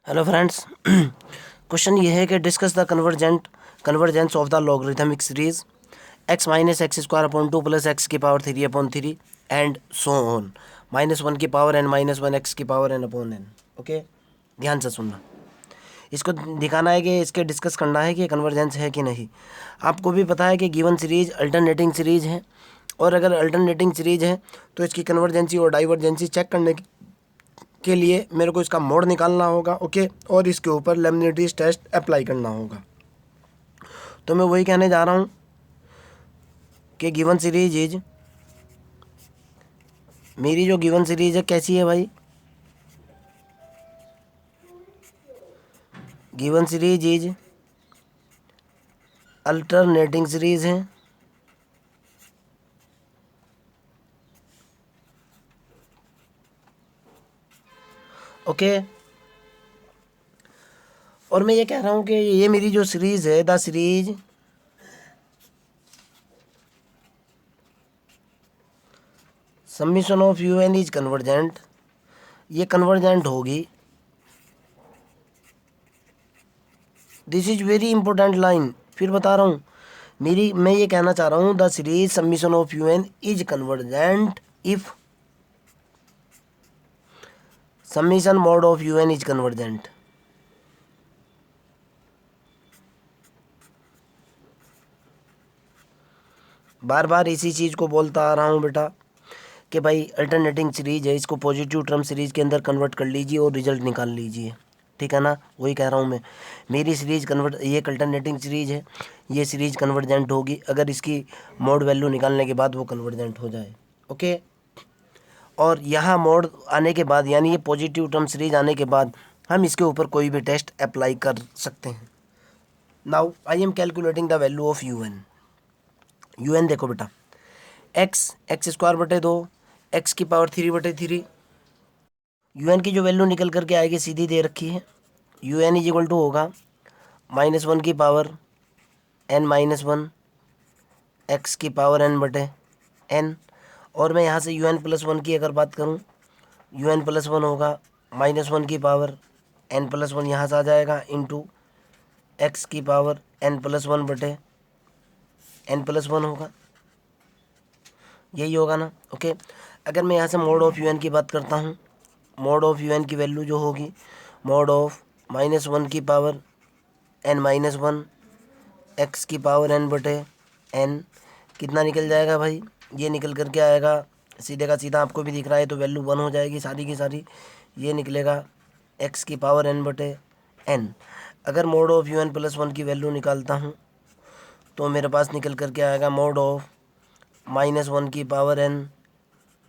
Hello friends. Question ये है कि discuss the convergence of the logarithmic series x minus x square upon 2 plus x की power 3 upon 3 and so on -1 की power n -1 x की power n upon n। Okay, ध्यान से सुनना। इसको दिखाना है कि इसके डिस्कस करना है कि कन्वर्जेंस है कि नहीं। आपको भी पता है कि गिवन सीरीज अल्टरनेटिंग सीरीज है, और अगर अल्टरनेटिंग सीरीज है तो इसकी कन्वर्जेंसी और डाइवर्जेंसी चेक करने के लिए मेरे को इसका मोड निकालना होगा। ओके, और इसके ऊपर लेमनिटीज टेस्ट अप्लाई करना होगा। तो मैं वही कहने जा रहा हूँ कि गिवन सीरीज इज, मेरी जो गिवन सीरीज है कैसी है भाई? Given series is alternating series है। ओके, और मैं ये कह रहा हूँ कि ये मेरी जो सीरीज है, the series summation of you N is convergent, ये कन्वर्जेंट होगी। This is very important line, फिर बता रहा हूँ। मैं ये कहना चाह रहा हूँ the series summation of you N is convergent if summation mod of you N is convergent. बार बार इसी चीज़ को बोलता आ रहा हूँ बेटा कि भाई अल्टरनेटिंग सीरीज है, इसको पॉजिटिव टर्म सीरीज के अंदर कन्वर्ट कर लीजिए और रिजल्ट निकाल लीजिए। ठीक है ना? वही कह रहा हूँ मैं। मेरी सीरीज कन्वर्ट, ये एक अल्टरनेटिंग सीरीज है, ये सीरीज कन्वर्जेंट होगी अगर इसकी मोड वैल्यू निकालने के बाद वो कन्वर्जेंट हो जाए। ओके, और यहाँ मोड आने के बाद, यानी ये पॉजिटिव टर्म सीरीज आने के बाद, हम इसके ऊपर कोई भी टेस्ट अप्लाई कर सकते हैं। Now I am calculating the value of you N. U N देखो बेटा, एक्स स्क्वायर बटे 2, एक्स की पावर 3 बटे 3। यू एन की जो वैल्यू निकल करके आएगी सीधी दे रखी है। U N is equal to होगा -1 की पावर n -1 एक्स की पावर n बटे n। और मैं यहाँ से यू एन प्लस 1 की अगर बात करूँ, यू एन प्लस 1 होगा -1 की पावर n प्लस 1 यहाँ से आ जाएगा इंटू एक्स की पावर n प्लस 1 बटे n प्लस 1 होगा। यही होगा ना? ओके, अगर मैं यहाँ से मोड ऑफ यू एन की बात करता हूँ, मोड ऑफ यू एन की वैल्यू जो होगी, मोड ऑफ -1 की पावर n -1 एक्स की पावर n बटे n, कितना निकल जाएगा भाई? ये निकल करके आएगा सीधे का सीधा, आपको भी दिख रहा है, तो वैल्यू 1 हो जाएगी सारी की सारी। ये निकलेगा एक्स की पावर n बटे n। अगर mod of you N plus 1 की वैल्यू निकालता हूँ तो मेरे पास निकल करके आएगा मोड ऑफ -1 की पावर n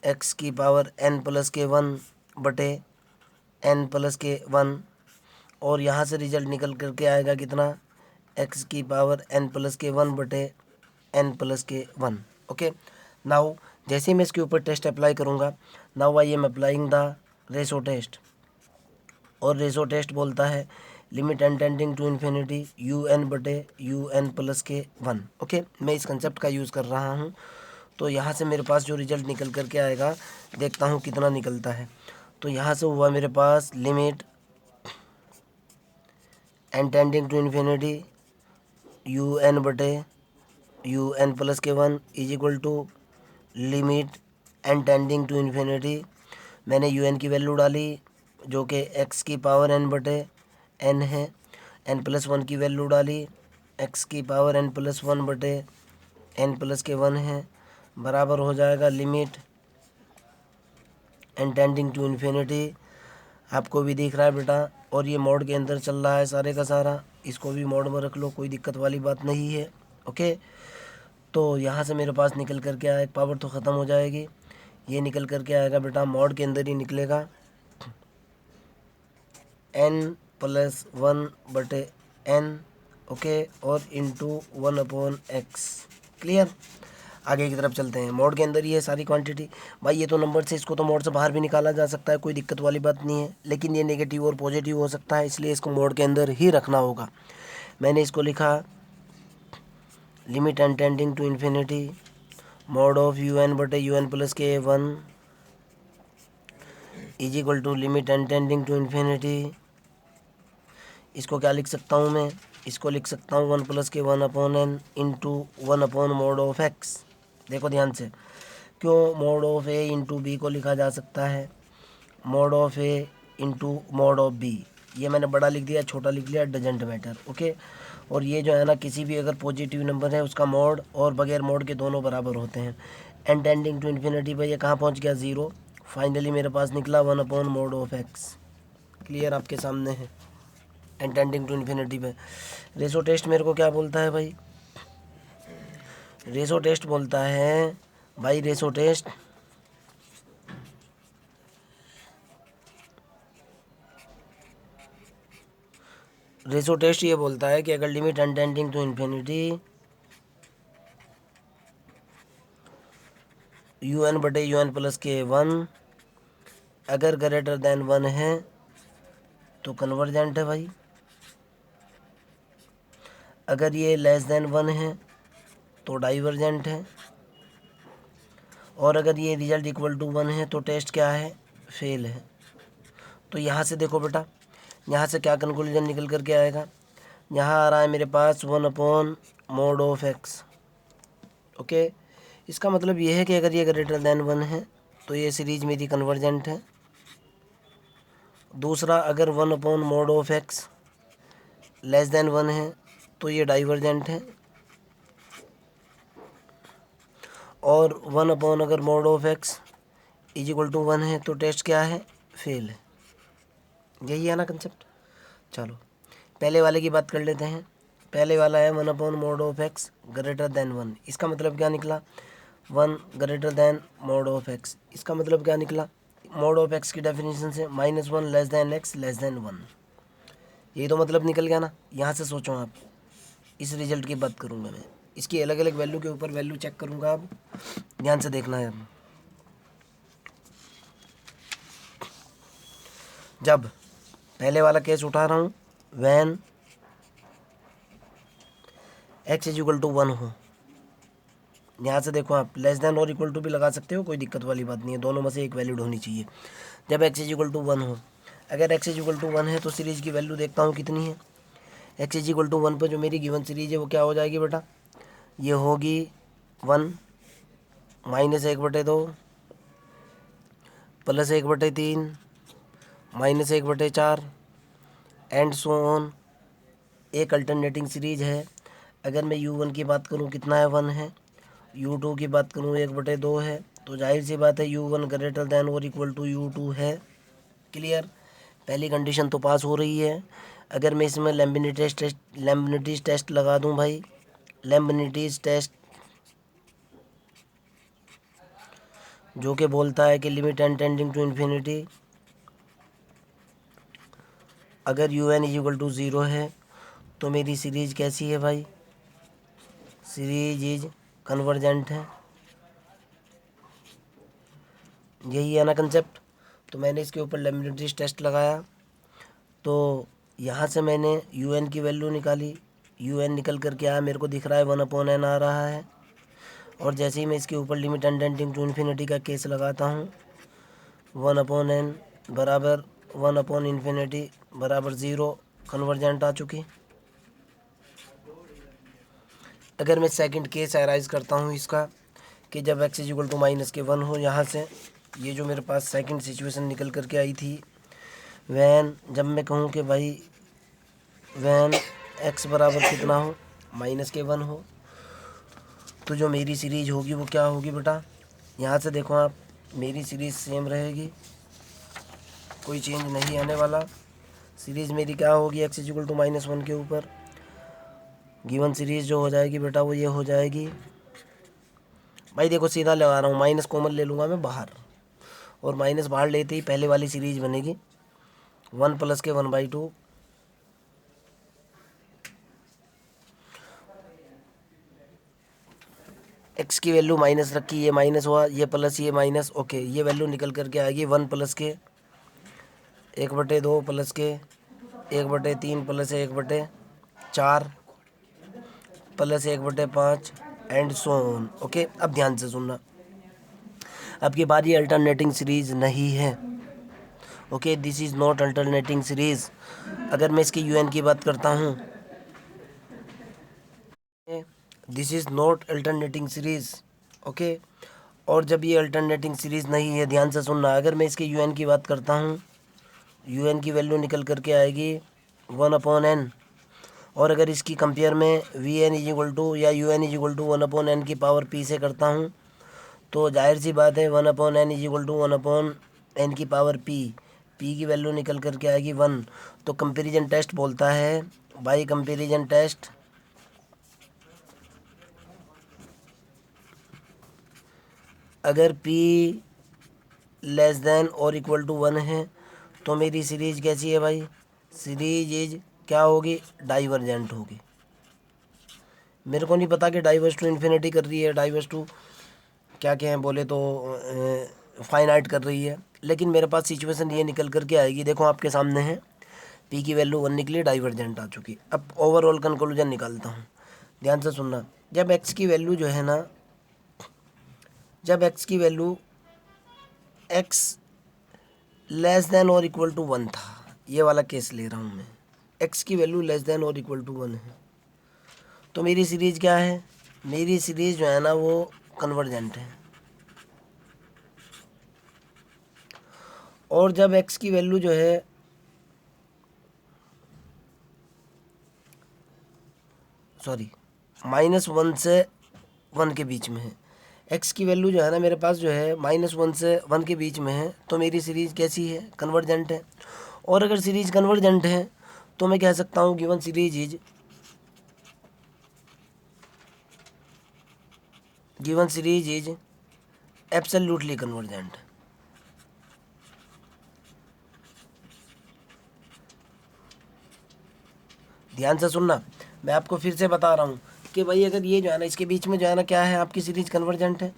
एक्स की पावर n प्लस के 1 बटे n प्लस के 1। और यहाँ से रिजल्ट निकल करके आएगा कितना? x की पावर n प्लस के 1 बटे n प्लस के 1। ओके, नाउ जैसे ही मैं इसके ऊपर टेस्ट अप्लाई करूँगा, now I am applying the ratio test. और रेशो टेस्ट बोलता है limit N tending to infinity you N बटे यू एन प्लस के 1। ओके, मैं इस कंसेप्ट का यूज़ कर रहा हूँ। तो यहाँ से मेरे पास जो रिजल्ट निकल करके आएगा, देखता हूँ कितना निकलता है। तो यहाँ से हुआ मेरे पास limit N tending to infinity you N बटे यू एन प्लस के 1 is equal to limit N tending to infinity, मैंने यू एन की वैल्यू डाली जो कि एक्स की पावर एन बटे एन है, एन प्लस 1 की वैल्यू डाली एक्स की पावर एन प्लस 1 बटे एन प्लस के 1 है, बराबर हो जाएगा limit N tending to infinity. आपको भी दिख रहा है बेटा, और ये मोड के अंदर चल रहा है सारे का सारा, इसको भी मोड में रख लो, कोई दिक्कत वाली बात नहीं है। ओके, तो यहाँ से मेरे पास निकल करके आया, एक पावर तो ख़त्म हो जाएगी, ये निकल करके आएगा बेटा, मोड के अंदर ही निकलेगा n प्लस 1 बटे n। ओके, और इंटू 1 अपॉन एक्स। क्लियर? आगे की तरफ चलते हैं। मोड के अंदर ही है सारी क्वांटिटी भाई, ये तो नंबर से, इसको तो मोड से बाहर भी निकाला जा सकता है, कोई दिक्कत वाली बात नहीं है, लेकिन ये नेगेटिव और पॉजिटिव हो सकता है, इसलिए इसको मोड के अंदर ही रखना होगा। मैंने इसको लिखा limit N tending to infinity mod of you N बटे यू एन प्लस के 1 is equal to limit N tending to infinity इसको क्या लिख सकता हूँ मैं, इसको लिख सकता हूँ 1 प्लस के 1/n इंटू 1/mod(x). देखो ध्यान से, क्यों mod of a into B को लिखा जा सकता है mod of a into mod of b। ये मैंने बड़ा लिख दिया, छोटा लिख लिया, डजेंट मैटर। ओके, और ये जो है ना, किसी भी अगर पॉजिटिव नंबर है उसका मोड और बगैर मोड के दोनों बराबर होते हैं। एंड टेंडिंग टू इन्फिनिटी पे ये कहाँ पहुँच गया, 0। फाइनली मेरे पास निकला 1/mod(x). क्लियर आपके सामने है। एंड टेंडिंग टू इन्फिनिटी पे रेशो टेस्ट मेरे को क्या बोलता है भाई, रेशो टेस्ट बोलता है भाई, रेशो टेस्ट ये बोलता है कि अगर limit and tending to infinity un/un plus के 1 अगर ग्रेटर देन 1 है तो कन्वर्जेंट है भाई, अगर ये लेस देन 1 है तो डाइवर्जेंट है, और अगर ये रिजल्ट इक्वल टू 1 है तो टेस्ट क्या है, फेल है। तो यहाँ से देखो बेटा, यहाँ से क्या कंक्लूजन निकल कर के आएगा, यहाँ आ रहा है मेरे पास 1/mod(x). ओके, इसका मतलब ये है कि अगर ये ग्रेटर देन 1 है तो ये सीरीज मेरी कन्वर्जेंट है। दूसरा, अगर 1/mod(x) लेस देन 1 है तो ये डाइवर्जेंट है, और 1 अगर mod(x) इज इक्वल टू 1 है तो टेस्ट क्या है, फेल है। यही है ना कंसेप्ट। चलो पहले वाले की बात कर लेते हैं। पहले वाला है 1/mod(x) ग्रेटर देन 1। इसका मतलब क्या निकला, 1 ग्रेटर देन mod(x). इसका मतलब क्या निकला, mod(x) की डेफिनेशन से -1 less than x less than 1। यही तो मतलब निकल गया ना। यहाँ से सोचो आप, इस रिजल्ट की बात करूँगा मैं, इसकी अलग अलग वैल्यू के ऊपर वैल्यू चेक करूँगा। आप ध्यान से देखना है। जब पहले वाला केस उठा रहा हूँ, when x is equal to 1 हो, यहाँ से देखो आप लेस देन और इक्वल टू भी लगा सकते हो, कोई दिक्कत वाली बात नहीं है, दोनों में से एक वैलिड होनी चाहिए। जब x इज इक्वल टू 1 हो, अगर x इज इक्वल टू 1 है तो सीरीज की वैल्यू देखता हूँ कितनी है। x इज इक्वल टू 1 पर जो मेरी गिवन सीरीज है वो क्या हो जाएगी बेटा, ये होगी 1 -1/2 +1/3 -1/4 एंड सो ऑन। एक अल्टरनेटिंग सीरीज है। अगर मैं u1 की बात करूं कितना है, 1 है। u2 की बात करूं 1/2 है। तो जाहिर सी बात है u1 ग्रेटर देन और इक्वल टू u2 है। क्लियर, पहली कंडीशन तो पास हो रही है। अगर मैं इसमें लेम्बनिटीज टेस्ट लगा दूं भाई, लेम्बनिटीज टेस्ट जो कि बोलता है कि limit and tending to infinity अगर un इज इक्वल टू 0 है तो मेरी सीरीज कैसी है भाई, सीरीज इज कन्वर्जेंट है। यही है ना कंसेप्ट। तो मैंने इसके ऊपर लेम्बनिटीज टेस्ट लगाया, तो यहाँ से मैंने un की वैल्यू निकाली, un निकल कर के आया, मेरे को दिख रहा है 1/n आ रहा है। और जैसे ही मैं इसके ऊपर limit and tending to infinity का केस लगाता हूँ, 1/n बराबर 1/∞ बराबर 0 कन्वर्जेंट आ चुकी। अगर मैं सेकंड केस एराइज करता हूँ इसका, कि जब x इज इक्वल टू -1 हो, यहाँ से ये जो मेरे पास सेकंड सिचुएशन निकल करके आई थी, वैन जब मैं कहूँ कि भाई वैन x बराबर कितना हो, -1 हो, तो जो मेरी सीरीज होगी वो क्या होगी बेटा, यहाँ से देखो आप, मेरी सीरीज सेम रहेगी, कोई चेंज नहीं आने वाला। सीरीज मेरी क्या होगी, x इज इक्वल टू -1 के ऊपर गिवन सीरीज जो हो जाएगी बेटा वो ये हो जाएगी। भाई देखो सीधा लगा रहा हूँ, माइनस कॉमन ले लूँगा मैं बाहर, और माइनस बाहर लेते ही पहले वाली सीरीज बनेगी 1 प्लस के 1/2 x की वैल्यू माइनस रखी, ये माइनस हुआ, ये प्लस ये माइनस। ओके, ये वैल्यू निकल करके आएगी 1 प्लस के 1/2 प्लस के 1/3 plus 1/4 plus 1/5 and so on. Okay, अब ध्यान से सुनना, अब की बात ये अल्टरनेटिंग सीरीज नहीं है, okay, this is not alternating series. अगर मैं इसकी UN की बात करता हूँ, this is not alternating series. Okay, और जब ये अल्टरनेटिंग सीरीज़ नहीं है, ध्यान से सुनना, अगर मैं इसकी UN की बात करता हूँ, UN की वैल्यू निकल करके आएगी 1/n। और अगर इसकी कंपेयर में VN इज इक्वल टू या UN is equal to 1/n की पावर P से करता हूँ, तो जाहिर सी बात है 1/n is equal to 1/n की पावर P की वैल्यू निकल करके आएगी 1। तो कंपैरिजन टेस्ट बोलता है, बाई कंपैरिजन टेस्ट अगर P लेस देन और इक्वल टू 1 है तो मेरी सीरीज कैसी है भाई? सीरीज इज क्या होगी? डाइवर्जेंट होगी। मेरे को नहीं पता कि डाइवर्स टू इन्फिनिटी कर रही है, डाइवर्स टू क्या क्या है बोले तो फाइनाइट कर रही है, लेकिन मेरे पास सिचुएशन ये निकल करके आएगी। देखो आपके सामने है, P की वैल्यू 1 निकली, डाइवर्जेंट आ चुकी। अब ओवरऑल कंक्लूजन निकालता हूँ, ध्यान से सुनना। जब x की वैल्यू जो है ना, जब x की वैल्यू x लेस देन और इक्वल टू 1 था, ये वाला केस ले रहा हूँ मैं, x की वैल्यू लेस देन और इक्वल टू 1 है, तो मेरी सीरीज क्या है? मेरी सीरीज जो है ना वो कन्वर्जेंट है। और जब x की वैल्यू जो है -1 से 1 के बीच में है, x की वैल्यू जो है ना मेरे पास जो है -1 से 1 के बीच में है, तो मेरी सीरीज कैसी है? कन्वर्जेंट है। और अगर सीरीज कन्वर्जेंट है तो मैं कह सकता हूँ given series is absolutely convergent. ध्यान से सुनना, मैं आपको फिर से बता रहा हूँ कि भाई अगर ये जो है ना इसके बीच में जो है ना क्या है, आपकी सीरीज कन्वर्जेंट है।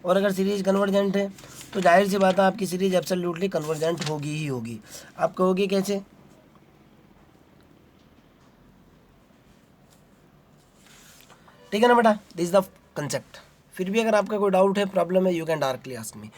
और अगर सीरीज कन्वर्जेंट है तो जाहिर सी बात है आपकी सीरीज एब्सोल्युटली कन्वर्जेंट होगी ही होगी। आप कहोगे कैसे? ठीक है ना बेटा, दिस इज द कंसेप्ट। फिर भी अगर आपका कोई डाउट है, प्रॉब्लम है, you can directly ask me.